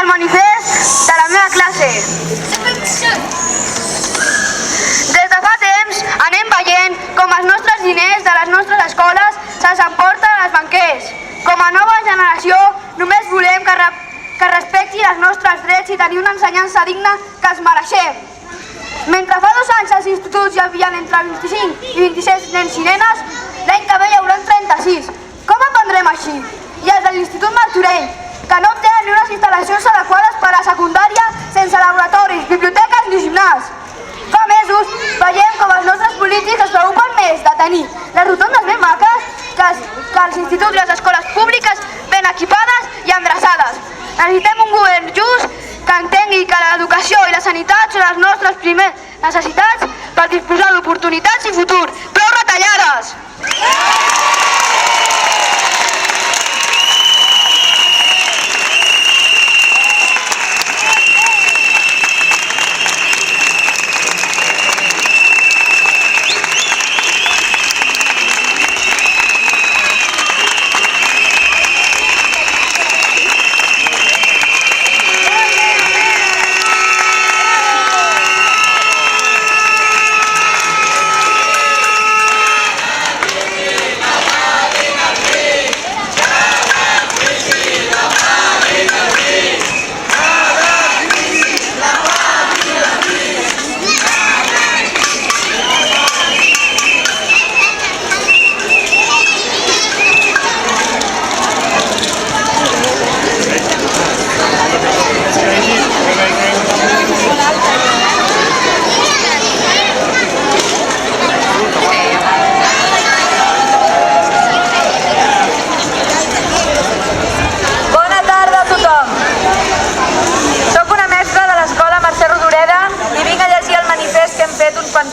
el manifest de la meva classe. Des de fa temps anem veient com els nostres diners de les nostres escoles se'ls emporten als banquers. Com a nova generació només volem que respectin els nostres drets i tenir una ensenyança digna que els mereixem. Mentre fa 2 anys als instituts hi havia entre 25 i 26 nens i nenes, l'any que ve hi haurà 36. Com aprendrem així? I els de l'Institut Martorell, que no tenen ni unes instal·lacions adequades per a la secundària, sense laboratoris, biblioteques ni gimnàs. Fa mesos veiem com els nostres polítics es preocupen més de tenir les rotondes ben maques que els instituts i les escoles públiques ben equipades i endreçades. Necessitem un govern just que entengui que l'educació i la sanitat són les nostres primeres necessitats per disposar d'oportunitats i futur. Prou retallades!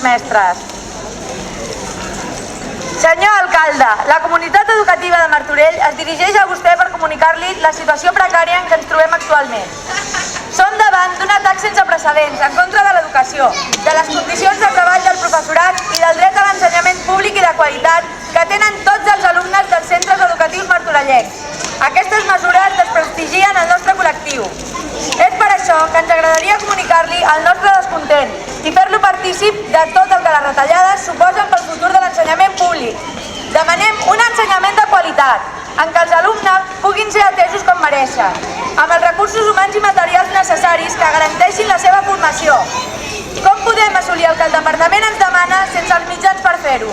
Mestres. Senyor alcalde, la comunitat educativa de Martorell es dirigeix a vostè per comunicar-li la situació precària en què ens trobem actualment. Som davant d'un atac sense precedents en contra de l'educació, de les condicions de treball del professorat i del dret a l'ensenyament públic i de qualitat que tenen tots els alumnes dels centres educatius martorellencs. Aquestes mesures desprestigien el nostre col·lectiu. És per això que ens agradaria comunicar-li el nostre descontent i fer-lo partícip de tot el que les retallades suposen pel futur de l'ensenyament públic. Demanem un ensenyament de qualitat, en què els alumnes puguin ser atesos com mereixen, amb els recursos humans i materials necessaris que garanteixin la seva formació. Com podem assolir el que el departament ens demana sense els mitjans per fer-ho?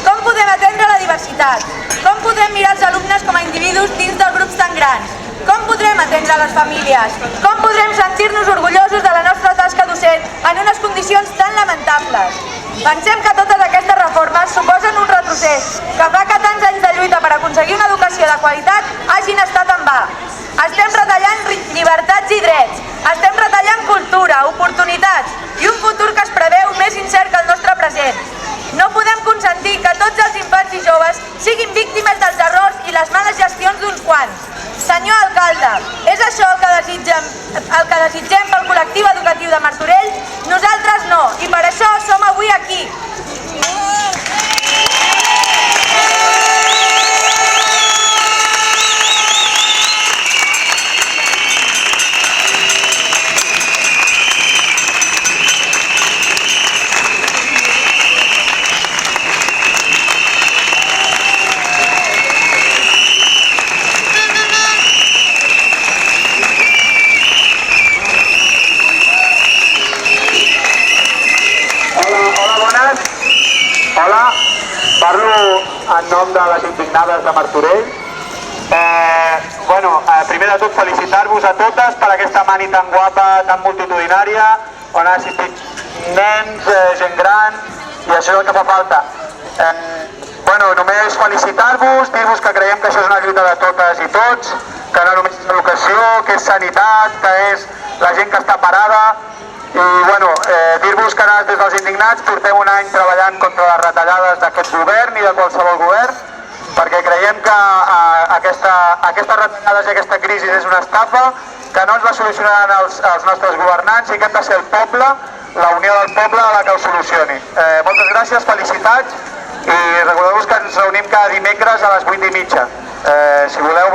Com podem atendre la diversitat? Com podrem mirar els alumnes com a individus dins de grups tan grans? Com podrem atendre les famílies? Com podrem sentir-nos orgullosos de la nostra tasca docent en unes condicions tan lamentables? Pensem que totes aquestes reformes suposen un retrocés que fa que tants anys de lluita per aconseguir una educació de qualitat hagin estat en va. Estem retallant llibertats i drets, estem retallant cultura, oportunitats i un futur que es preveu més incert que el nostre present. No podem consentir que tots els infants i joves siguin víctimes dels errors i les males gestions d'uns quants. Senyor alcalde, és això el que desitgem pel col·lectiu educatiu de Martorell? Nosaltres no, i per això som avui aquí. Parlo en nom de les indignades de Martorell. Primer de tot felicitar-vos a totes per aquesta mani tan guapa, tan multitudinària, on han assistit nens, gent gran, i això és el que fa falta. Només felicitar-vos, dir-vos que creiem que això és una lluita de totes i tots, que no només és educació, que és sanitat, que és la gent que està parada, i dir-vos que des dels indignats portem un any treballant contra les retallades d'aquest govern i de qualsevol govern, perquè creiem que aquestes retallades i aquesta crisi és una estafa, que no ens la solucionaran els nostres governants i que hem de ser el poble, la unió del poble, la que ho solucioni. Moltes gràcies, felicitats, i recordeu-vos que ens reunim cada dimecres a les 8:30. Si voleu